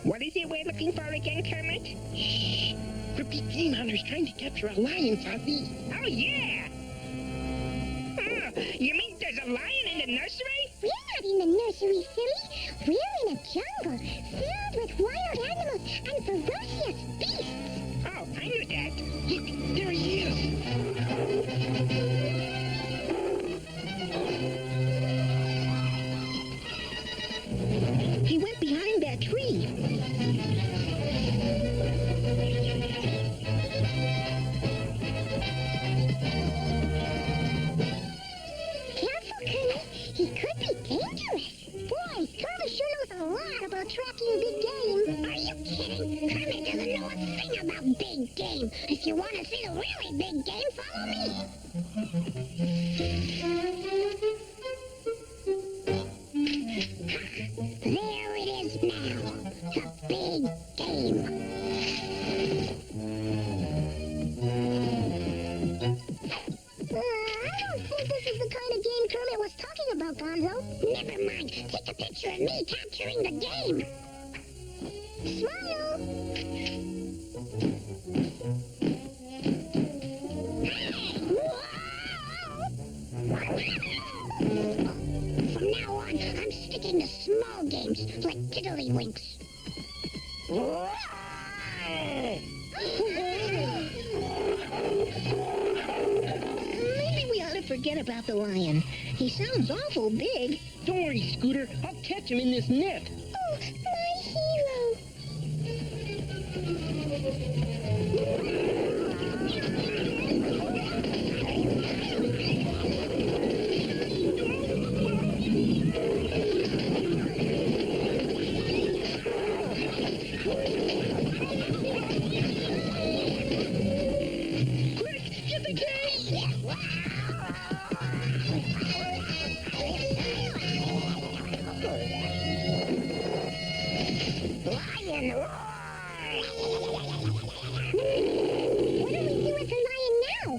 What is it we're looking for again, Kermit? Shh! We're big game hunters trying to capture a lion, Fuzzy. Oh, yeah! You mean there's a lion in the nursery? We're not in the nursery, silly. We're in a jungle filled with wild animals and ferocious beasts. Oh, I knew that. Look, there he is. He went behind that tree. Careful, Kermit. He could be dangerous. Boy, Kermit sure knows a lot about tracking big game. Are you kidding? Kermit doesn't know a thing about big game. If you want to see the really big game, follow me. There it is now, the big game. I don't think this is the kind of game Kermit was talking about, Gonzo. Never mind. Take a picture of me capturing the game. Smile. From now on, I'm sticking to small games like tiddlywinks. Maybe we ought to forget about the lion. He sounds awful big. Don't worry, Scooter. I'll catch him in this net. Oh, my hero. Quick, get the cage! Lion roar! What do we do with the lion now?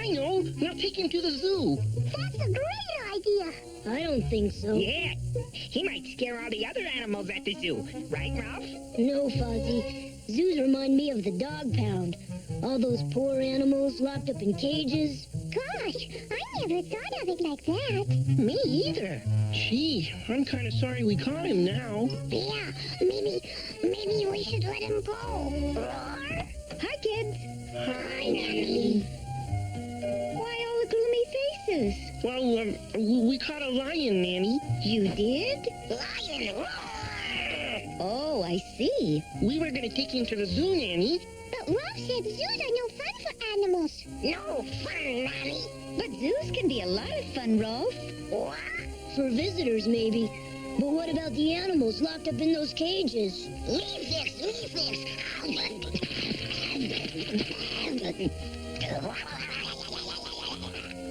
I know. Now take him to the zoo. That's a great idea. I don't think so. Yeah. He might scare all the other animals at the zoo. Right, Ralph? No, Fozzie. Zoos remind me of the dog pound. All those poor animals locked up in cages. Gosh, I never thought of it like that. Me either. Gee, I'm kind of sorry we caught him now. Yeah, maybe we should let him go. Roar! Hi, kids. Hi, Nanny. Why all the gloomy faces? Well, we caught a lion, Nanny. You did? Lion roar! Oh, I see. We were going to take him to the zoo, Nanny. But Ralph said zoos are no fun for animals. No fun, Nanny. But zoos can be a lot of fun, Rolf. What? For visitors, maybe. But what about the animals locked up in those cages? Leave this.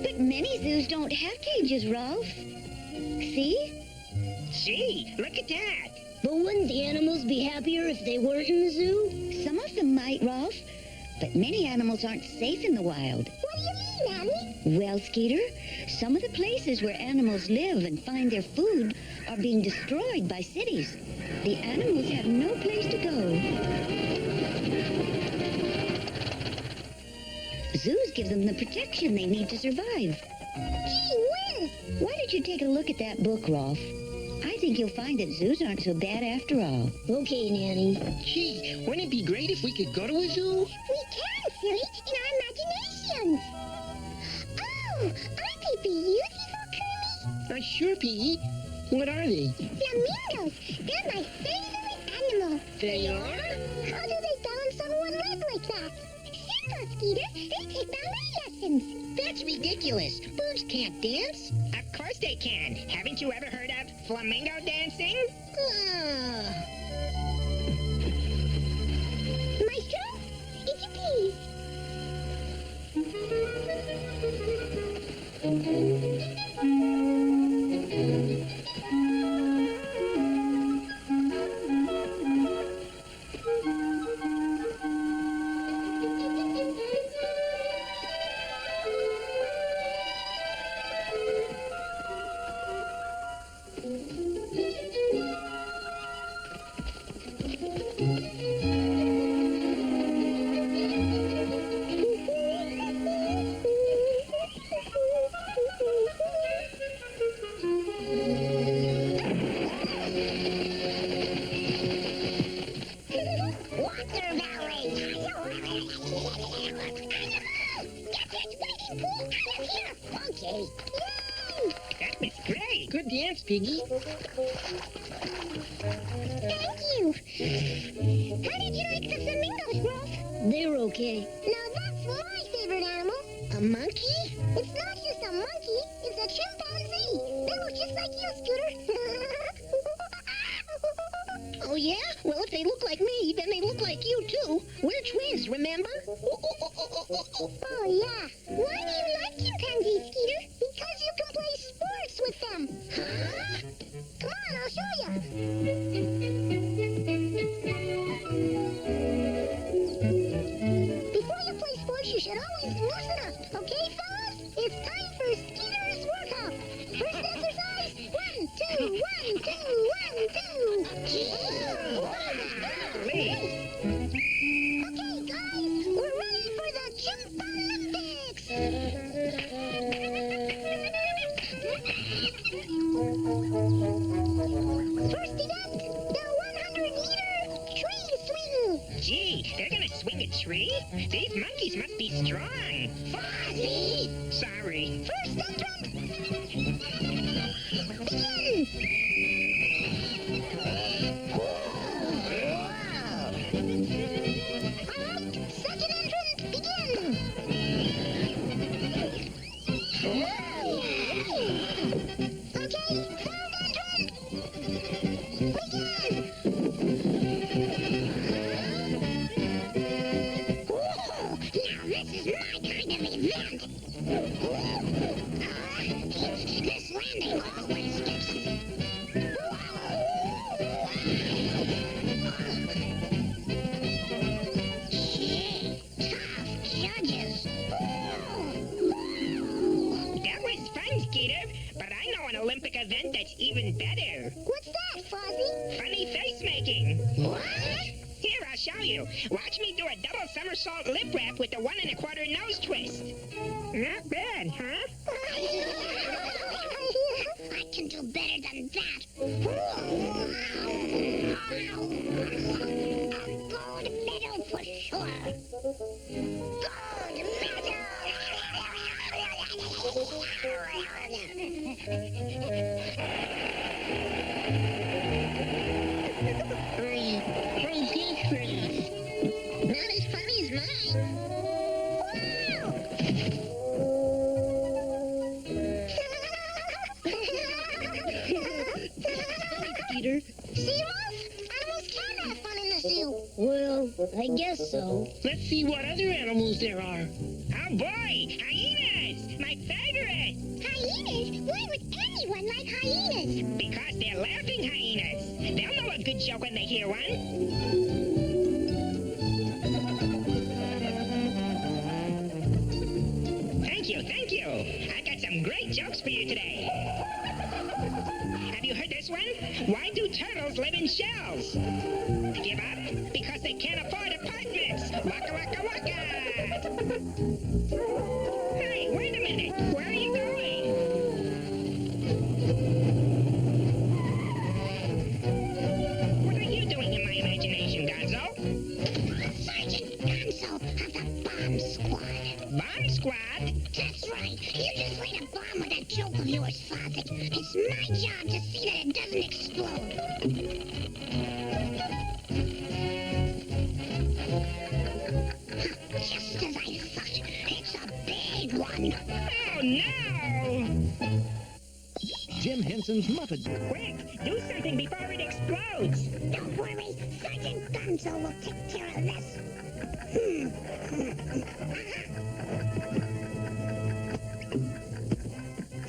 But many zoos don't have cages, Rolf. See? Gee, look at that. But wouldn't the animals be happier if they weren't in the zoo? Some of them might, Rolf, but many animals aren't safe in the wild. What do you mean, Nanny? Well, Skeeter, some of the places where animals live and find their food are being destroyed by cities. The animals have no place to go. Zoos give them the protection they need to survive. Gee whiz! Why don't you take a look at that book, Rolf? I think you'll find that zoos aren't so bad after all. Okay, Nanny. Gee, wouldn't it be great if we could go to a zoo? We can, silly, in our imaginations. Oh, aren't they beautiful, Curly? Sure, Pete. What are they? Flamingos. They're my favorite animal. They are? How do they balance on one leg like that? Simple, Skeeter. They take ballet lessons. That's ridiculous. Birds can't dance. Of course they can. Haven't you ever heard of flamingo dancing? Maestro, if you please. Water Valley! Get that swimming pool out of here, Funky! Yay! That was great. Good dance, Piggy. Thank you! How did you like the flamingos, Rolf? They're okay. Now that's my favorite animal. A monkey? It's not just a monkey, it's a chimpanzee. They look just like you, Scooter. Oh, yeah? Well, if they look like me, then they look like you, too. We're twins, remember? Oh, yeah. Why do you like chimpanzees, Skeeter? Because you can play sports with them. Huh? Come on, I'll show you. Before you play sports, you should always loosen up. Okay, fellas? It's time for Skeeter's workout. First exercise, 1, 2, 1, 2, 1, 2. Okay, guys, we're ready for the Chimp-Olympics. First event, the 100-meter tree swing. Gee, they're gonna swing a tree? These monkeys must be strong. Fozzie! Sorry. First entrant, begin! Alright, second entrant, begin! Okay, third entrant, begin! Whoa, now this is my kind of event! This landing always gets me. Gee, tough judges. That was fun, Skeeter. But I know an Olympic event that's even better. What's that, Fozzie? Funny face making. What? Here, I'll show you. Watch me do a double somersault lip wrap with the 1 1/4 nose twist. Not bad, huh? I can do better than that. A gold medal for sure. Gold Hey, Peaches. Not as funny as mine. Peter? See, Rolf? Animals can have fun in the zoo. Well, I guess so. Let's see what other animals there are. Oh boy, hyenas! My favorite! Hyenas? Why would anyone like hyenas? Because they're laughing hyenas. They'll know a good joke when they hear one. Thank you. I got some great jokes for you today. Have you heard this one? Why do turtles live in shells? Give up? Because they can't afford apartments. Waka waka waka. Hey, wait a minute. Where are you going? What are you doing in my imagination, Gonzo? Sergeant Gonzo of the Bomb Squad. Bomb Squad? That's right. You just laid a bomb with that joke of yours, Fozzie. It's my job to see that it doesn't explode. Just as I thought, it's a big one. Oh, no! Jim Henson's Muppet. Quick, do something before it explodes. Don't worry, Sergeant Gonzo will take care of this.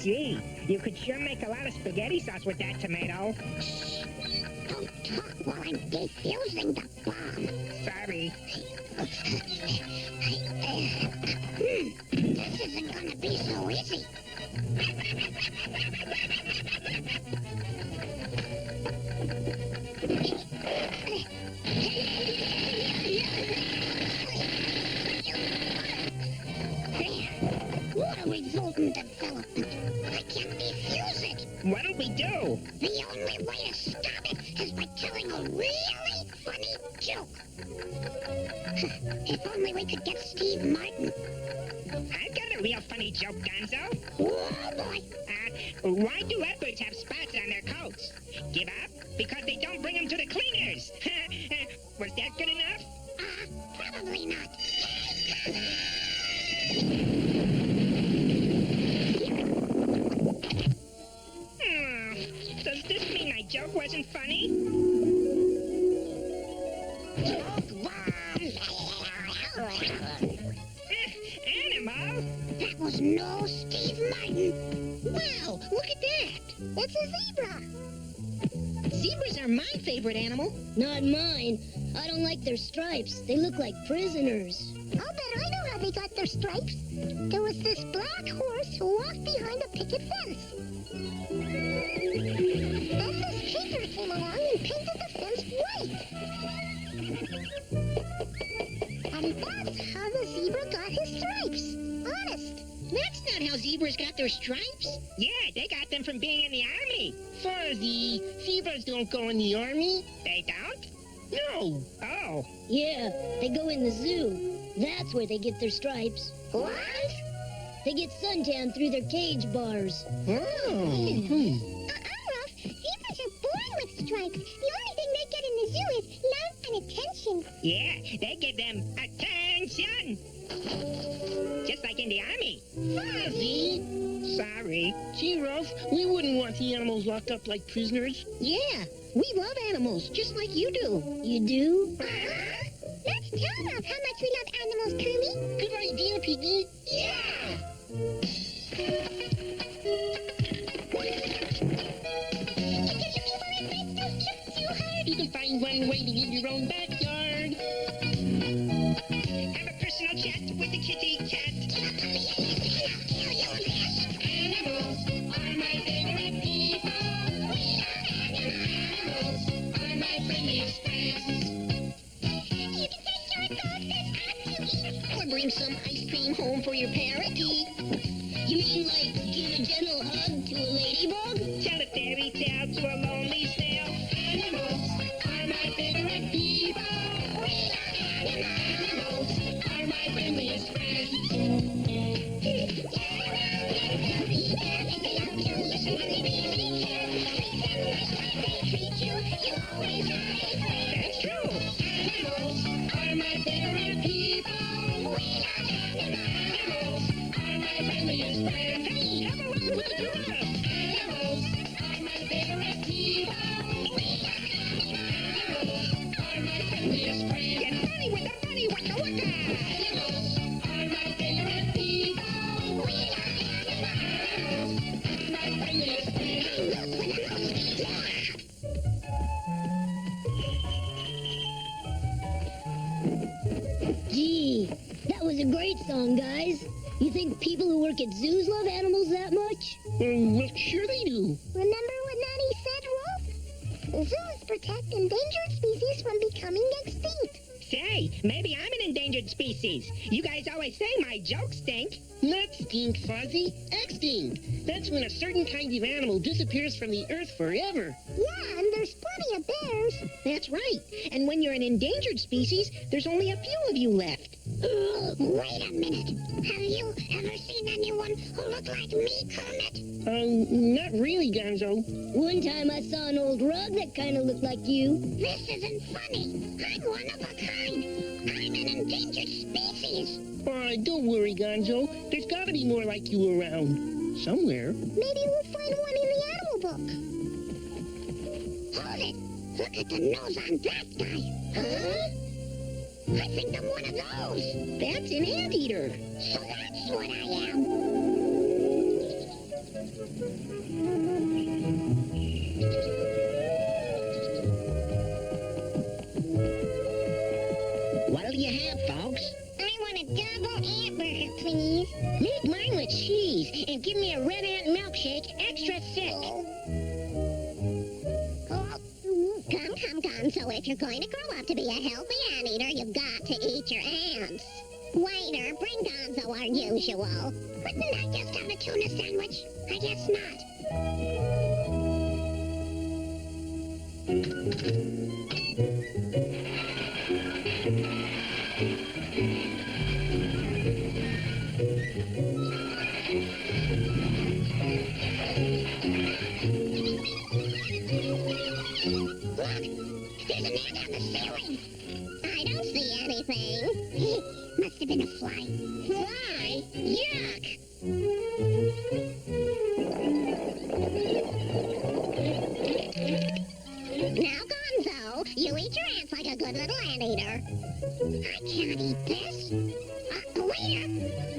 Gee, you could sure make a lot of spaghetti sauce with that tomato. Don't talk while I'm defusing the bomb. Sorry. This isn't gonna be so easy. No. The only way to stop it is by telling a really funny joke. If only we could get Steve Martin. I've got a real funny joke, Gonzo. Oh, boy. Why do leopards have spots on their coats? Give up? Because they don't bring them to the cleaners. Was that good enough? Probably not. Does this mean my joke wasn't funny? Joke bomb. Animal? That was no Steve Martin. Wow, look at that. It's a zebra. Zebras are my favorite animal. Not mine. I don't like their stripes. They look like prisoners. I'll bet I know how they got their stripes. There was this black horse who walked behind a picket fence. Then this painter came along and painted the fence white. And that's how the zebra got his stripes. Honest. That's not how zebras got their stripes. Yeah, they got them from being in the army. Fuzzy, zebras don't go in the army. They don't? No. Oh. Yeah, they go in the zoo. That's where they get their stripes. What? They get suntan through their cage bars. Ralph, zebras are born with stripes. The only thing they get in the zoo is love and attention. Yeah, they give them attention. Just like in the army. Fuzzy. Sorry. Gee, Ralph, we wouldn't want the animals locked up like prisoners. Yeah, we love animals, just like you do. You do? Let's tell Ralph how much we love animals, Curly. Good idea, Piggy. Yeah! You can find one way to get your own backyard. Have a personal chat with the kitty cat. Animals are my favorite people. Animals are my friendliest friends. You can say your thoughts as Or bring some ice cream home for your parrot. You mean like give a gentle hug to a ladybug? Tell a fairy tale to a lonely snail. Animals are my favorite people. Animals are my friendliest friends. That's true. Animals are my favorite people. Animals are my friendliest friends. Hey, have a look at the Animals are my favorite people. Animals are my friendliest friends. Get funny with the bunny, waka waka. Animals are my favorite people. Animals are my friendliest friends. Gee, that was a great song, guys. You think people who work at zoos love animals that much? Well, sure they do. Remember what Nanny said, Rolf? Zoos protect endangered species from becoming extinct. Say, maybe I'm an endangered species. You guys always say my jokes stink. Not stink, Fuzzy. Extinct. That's when a certain kind of animal disappears from the earth forever. Yeah, and there's plenty of bears. That's right. And when you're an endangered species, there's only a few of you left. Wait a minute. Have you ever seen anyone who looked like me, Kermit? Not really, Gonzo. One time I saw an old rug that kind of looked like you. This isn't funny. I'm one of a kind. I'm an endangered species. Don't worry, Gonzo. There's gotta be more like you around. Somewhere. Maybe we'll find one in the animal book. Hold it. Look at the nose on that guy. Huh? I think I'm one of those. That's an anteater. So that's what I am. What'll you have, folks? I want a double ant burger, please. Make mine with cheese and give me a red ant milkshake extra thick. Come. So if you're going to grow up to be a healthy anteater, you've got to eat your ants. Waiter, bring Gonzo our usual. Couldn't I just have a tuna sandwich? I guess not. There's an ant on the ceiling. I don't see anything. Must have been a fly. Fly? Yuck! Now, Gonzo, you eat your ants like a good little anteater. I can't eat this. Waiter,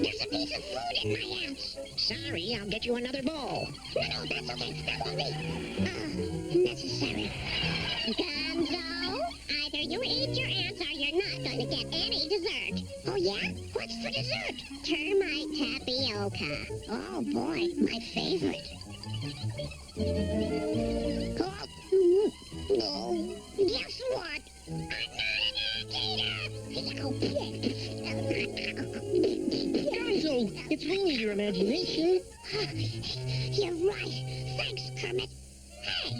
there's a piece of food in my ants. Sorry, I'll get you another bowl. No, that's okay. That won't be necessary. Gonzo, either you eat your ants or you're not going to get any dessert. Oh, yeah? What's for dessert? Termite tapioca. Oh, boy, my favorite. Oh, guess what? I'm not an anteater. Gonzo, it's only your imagination. You're right. Thanks, Kermit. Hey,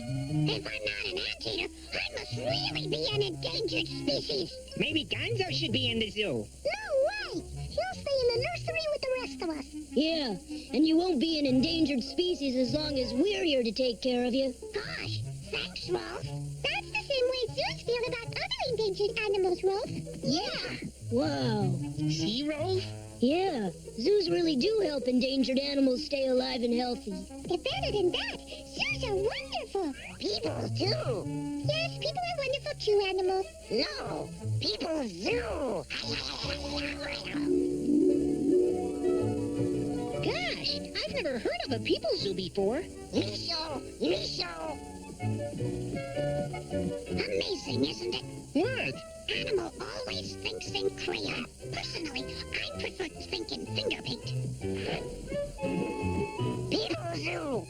if I'm not an anteater, I must really be an endangered species. Maybe Gonzo should be in the zoo. No way! He'll stay in the nursery with the rest of us. Yeah, and you won't be an endangered species as long as we're here to take care of you. Gosh, thanks, Rolf. That's the same way zoos feel about other endangered animals, Rolf. Yeah. Wow. See, Rolf? Yeah, zoos really do help endangered animals stay alive and healthy. Better than that, zoos are wonderful. People too. Yes, people are wonderful too, animals. No, people zoo. Gosh, I've never heard of a people zoo before. Miso. Amazing, isn't it? What? Animal always thinks in crayon. Personally, I prefer to think in finger paint. People zoo.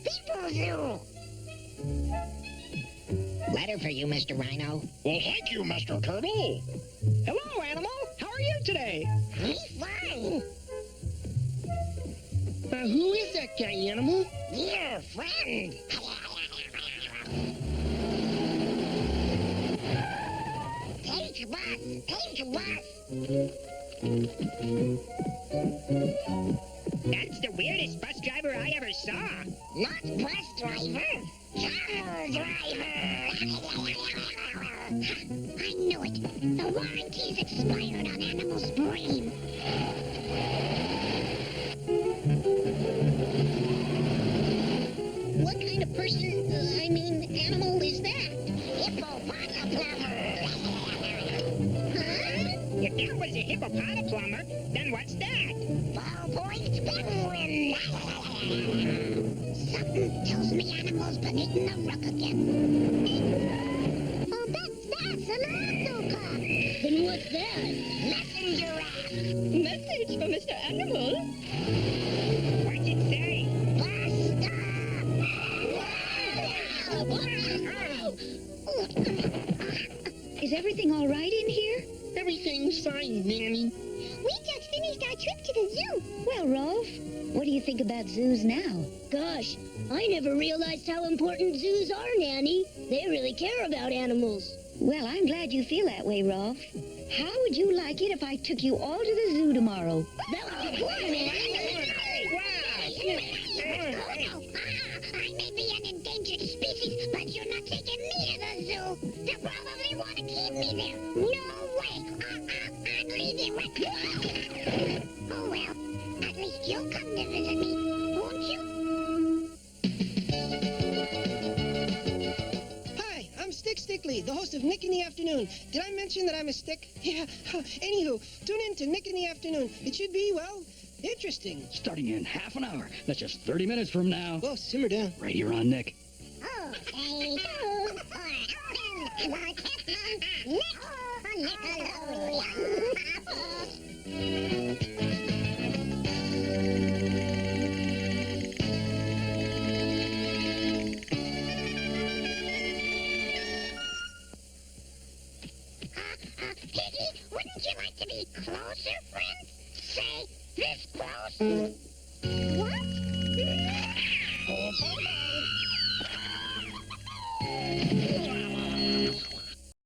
Letter for you, Mr. Rhino. Well, thank you, Mr. Turtle. Hello, animal. How are you today? He's fine. Who is that guy, animal? Dear friend. Take a bus. That's the weirdest bus driver I ever saw. Not bus driver, car driver. I knew it. The warranty's expired on Animal's brain. What kind of person, animal is that? Hippopotamus. If that was a hippopotamus, then what's that? Ballpoint penguin. Something tells me Animal's been eating the rug again. Oh, that's an octocop. Then what's that? Messenger app. Message for Mr. Animal. What's it say? Is everything all right in here? Everything's fine, Nanny. We just finished our trip to the zoo. Well, Rolf, what do you think about zoos now? Gosh, I never realized how important zoos are, Nanny. They really care about animals. Well, I'm glad you feel that way, Rolf. How would you like it if I took you all to the zoo tomorrow? That would be good, Nanny. I may be an endangered species, but you're not taking me to the zoo. They'll probably want to keep me there. No way. I'm leaving right. Oh, well, at least you'll come to visit me, won't you? Hi, I'm Stickley, the host of Nick in the Afternoon. Did I mention that I'm a stick? Yeah. Anywho, tune in to Nick in the Afternoon. It should be, well, interesting. Starting in half an hour. That's just 30 minutes from now. Whoa, simmer down. Right here on Nick. Okay. Piggy, wouldn't you like to be closer, friend? Say, this close? What?